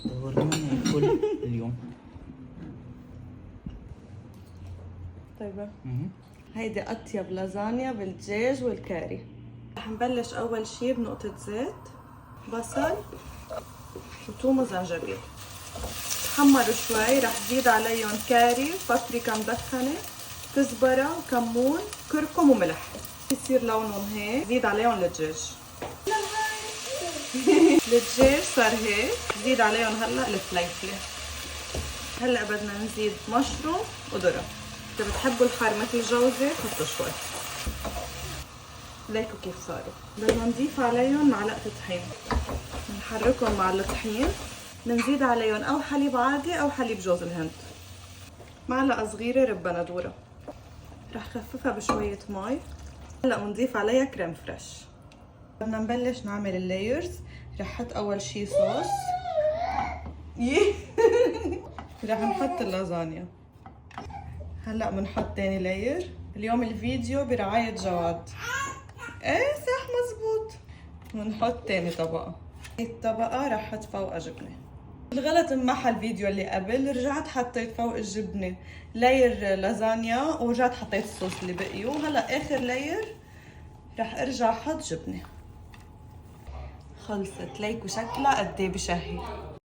دورنا ناكل اليوم. طيب هيدي أطيب لازانيا بالدجاج والكاري. رح نبلش أول شي بنقطة زيت، بصل وثوم وزنجبيل. تحمروا شوي، رح زيد عليهم كاري، بابريكا مدخنة، كزبرة وكمون، كركم وملح. يصير لونهم هيك، زيد عليهم الدجاج. الدجاج صار هيك، زيد عليهم هلا الفليفلة. هلا بدنا نزيد مشروم وذرة. إذا بتحبوا الحار مثل جوزة حطوا شوي. ليكوا كيف صاروا. بدنا نضيف عليهم معلقة طحين. بنحركهم مع الطحين. بنزيد عليهم أو حليب عادي أو حليب جوز الهند. معلقة صغيرة ربة ندورة. رح خففها بشوية مي. هلا بنضيف عليها كريم فريش. بدنا نبلش نعمل اللايرز. رح احط أول شي صوص. رح نحط اللازانيا. هلا بنحط تاني لاير. اليوم الفيديو برعاية جواد. ايه صح مزبوط. بنحط تاني طبقة. هي الطبقة رح احط فوقها جبنة. الغلط انمحى الفيديو اللي قبل، رجعت حطيت فوق الجبنة لاير لازانيا ورجعت حطيت الصوص اللي بقي، وهلا اخر لاير رح ارجع احط جبنة. خلصت. ليكوا شكلها قد ايه بشهي.